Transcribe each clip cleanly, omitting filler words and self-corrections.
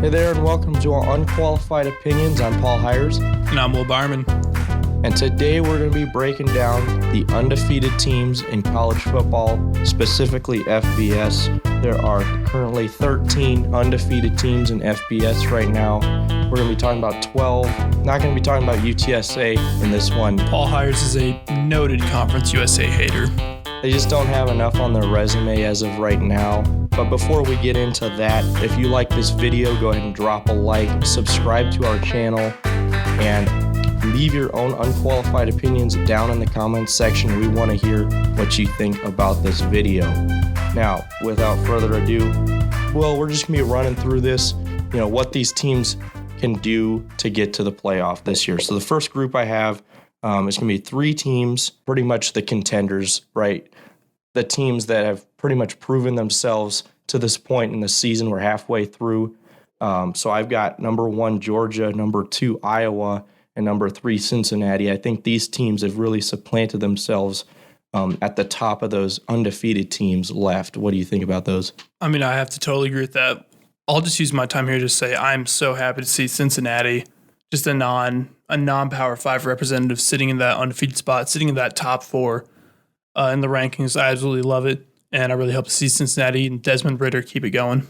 Hey there, and welcome to our Unqualified Opinions. I'm Paul Heires. And I'm Beiermann. And today we're going to be breaking down the undefeated teams in college football, specifically FBS. There are currently 13 undefeated teams in FBS right now. We're going to be talking about 12. Not going to be talking about UTSA in this one. Paul Heires is a noted Conference USA hater. They just don't have enough on their resume as of right now. But before we get into that, if you like this video, go ahead and drop a like, subscribe to our channel, and leave your own unqualified opinions down in the comments section. We want to hear what you think about this video. Now, without further ado, we're just going to be running through this, what these teams can do to get to the playoff this year. So the first group I have is going to be 3 teams, pretty much the contenders, right? The teams that have pretty much proven themselves to this point in the season. We're halfway through. So I've got number 1, Georgia, number 2, Iowa, and number 3, Cincinnati. I think these teams have really supplanted themselves at the top of those undefeated teams left. What do you think about those? I mean, I have to totally agree with that. I'll just use my time here to say I'm so happy to see Cincinnati, just a non-Power 5 representative sitting in that undefeated spot, sitting in that top 4 in the rankings. I absolutely love it, and I really hope to see Cincinnati and Desmond Ridder keep it going.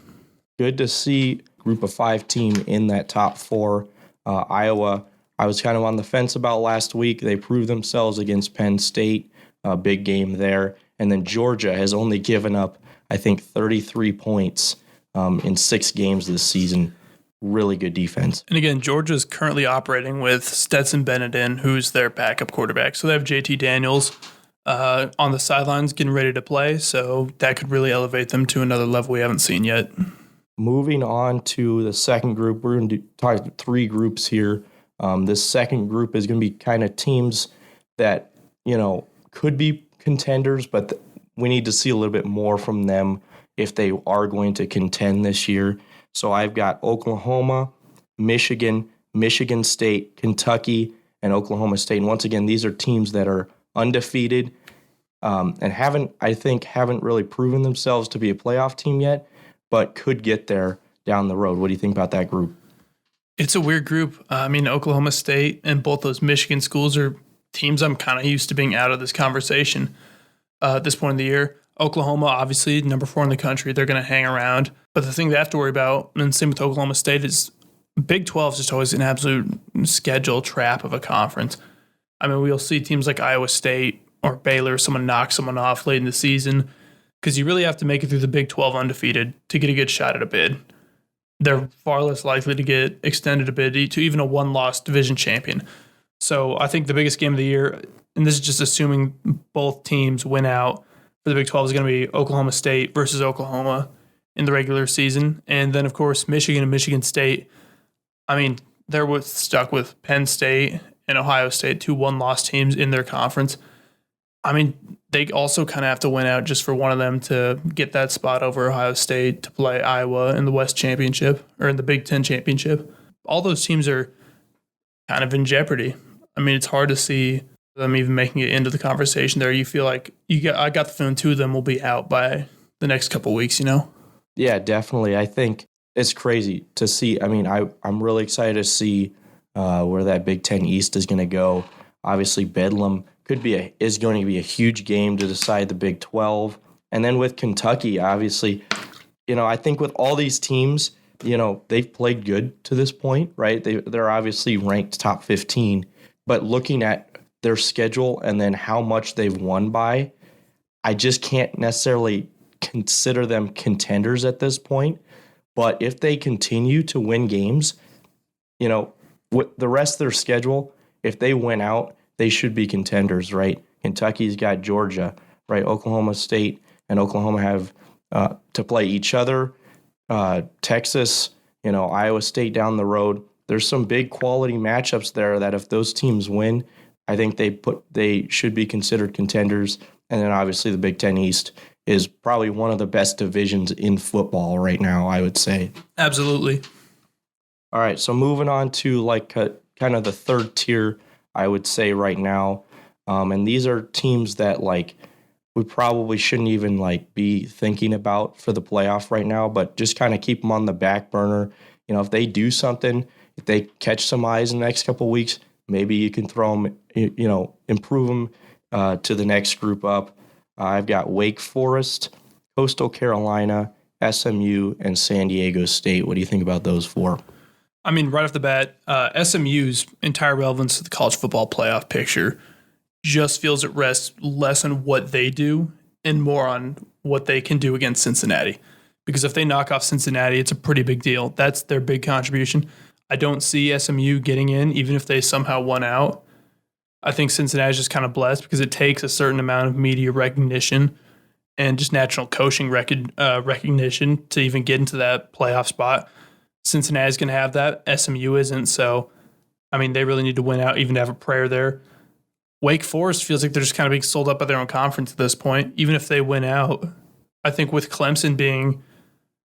Good to see Group of 5 team in that top 4. Iowa, I was kind of on the fence about last week. They proved themselves against Penn State, a big game there. And then Georgia has only given up, I think, 33 points in 6 games this season. Really good defense. And again, Georgia's currently operating with Stetson Bennett, who's their backup quarterback. So they have JT Daniels on the sidelines getting ready to play. So that could really elevate them to another level we haven't seen yet. Moving on to the second group, we're going to talk 3 groups here. This second group is going to be kind of teams that, could be contenders, but we need to see a little bit more from them if they are going to contend this year. So I've got Oklahoma, Michigan, Michigan State, Kentucky, and Oklahoma State. And once again, these are teams that are undefeated and haven't really proven themselves to be a playoff team yet, but could get there down the road. What do you think about that group? It's a weird group. I mean, Oklahoma State and both those Michigan schools are teams I'm kind of used to being out of this conversation at this point in the year. Oklahoma, obviously, number 4 in the country. They're going to hang around. But the thing they have to worry about, and same with Oklahoma State, is Big 12 is just always an absolute schedule trap of a conference. I mean, we'll see teams like Iowa State or Baylor, someone knock someone off late in the season, because you really have to make it through the Big 12 undefeated to get a good shot at a bid. They're far less likely to get extended a bid to even a one-loss division champion. So I think the biggest game of the year, and this is just assuming both teams win out for the Big 12, is going to be Oklahoma State versus Oklahoma in the regular season. And then, of course, Michigan and Michigan State. I mean, they're stuck with Penn State and Ohio State, 2 one-loss teams in their conference. I mean, they also kind of have to win out just for one of them to get that spot over Ohio State to play Iowa in the West Championship or in the Big Ten Championship. All those teams are kind of in jeopardy. I mean, it's hard to see them even making it into the conversation there. You feel like I got the feeling 2 of them will be out by the next couple of weeks, Yeah, definitely. I think it's crazy to see. I mean, I'm really excited to see where that Big Ten East is going to go. Obviously, Bedlam is going to be a huge game to decide the Big 12. And then with Kentucky, obviously, I think with all these teams, they've played good to this point, right? They're obviously ranked top 15, but looking at their schedule and then how much they've won by, I just can't necessarily consider them contenders at this point. But if they continue to win games, with the rest of their schedule, if they win out, they should be contenders, right? Kentucky's got Georgia, right? Oklahoma State and Oklahoma have to play each other. Texas, Iowa State down the road. There's some big quality matchups there that if those teams win, I think they should be considered contenders. And then obviously the Big Ten East is probably one of the best divisions in football right now, I would say. Absolutely. All right, so moving on to kind of the third tier, I would say right now. And these are teams that we probably shouldn't even be thinking about for the playoff right now, but just kind of keep them on the back burner if they do something, if they catch some eyes in the next couple of weeks, maybe you can throw them, improve them to the next group up. I've got Wake Forest, Coastal Carolina, SMU, and San Diego State. What do you think about those four? I mean, right off the bat, SMU's entire relevance to the college football playoff picture just feels at rest less on what they do and more on what they can do against Cincinnati. Because if they knock off Cincinnati, it's a pretty big deal. That's their big contribution. I don't see SMU getting in, even if they somehow won out. I think Cincinnati's just kind of blessed because it takes a certain amount of media recognition and just national coaching recognition to even get into that playoff spot. Cincinnati's going to have that. SMU isn't. So, I mean, they really need to win out, even to have a prayer there. Wake Forest feels like they're just kind of being sold up by their own conference at this point. Even if they win out, I think with Clemson being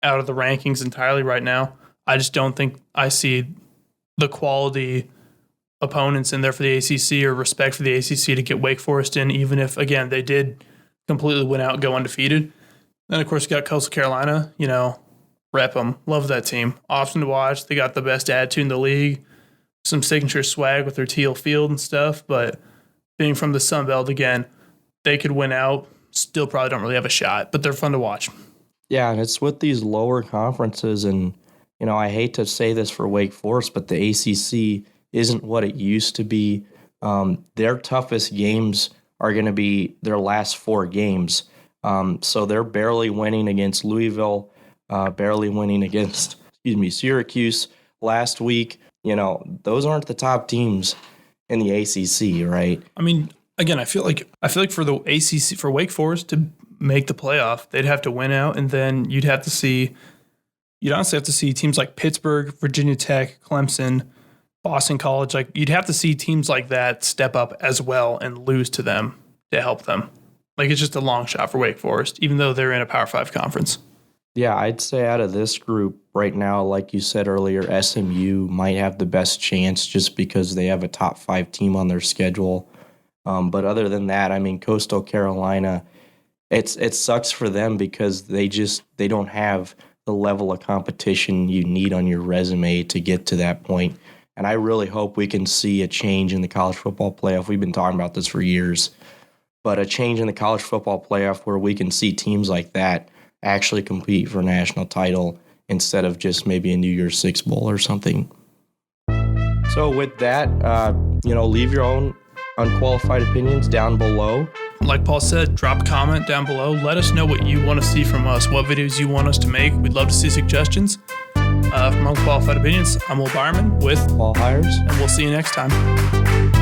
out of the rankings entirely right now, I just don't think I see the quality opponents in there for the ACC or respect for the ACC to get Wake Forest in, even if, again, they did completely win out and go undefeated. Then, of course, you got Coastal Carolina, rep them. Love that team. Awesome to watch. They got the best attitude in the league, some signature swag with their teal field and stuff, but being from the Sun Belt, again, they could win out. Still probably don't really have a shot, but they're fun to watch. Yeah, and it's with these lower conferences, and, I hate to say this for Wake Forest, but the ACC isn't what it used to be. Their toughest games are going to be their last 4 games. So they're barely winning against Louisville, barely winning against, Syracuse last week. Those aren't the top teams in the ACC, right? I mean, again, I feel like for the ACC, for Wake Forest to make the playoff, they'd have to win out, and then you'd honestly have to see teams like Pittsburgh, Virginia Tech, Clemson, Boston College. Like, you'd have to see teams like that step up as well and lose to them to help them. Like, it's just a long shot for Wake Forest, even though they're in a Power 5 conference. Yeah, I'd say out of this group right now, like you said earlier, SMU might have the best chance just because they have a top 5 team on their schedule. But other than that, I mean, Coastal Carolina, it sucks for them because they don't have the level of competition you need on your resume to get to that point. And I really hope we can see a change in the college football playoff. We've been talking about this for years, but a change in the college football playoff where we can see teams like that actually compete for a national title instead of just maybe a New Year's Six Bowl or something. So with that, leave your own unqualified opinions down below. Like Paul said, drop a comment down below. Let us know what you want to see from us, what videos you want us to make. We'd love to see suggestions. From Unqualified Opinions, I'm Will Beiermann with Paul Heires, and we'll see you next time.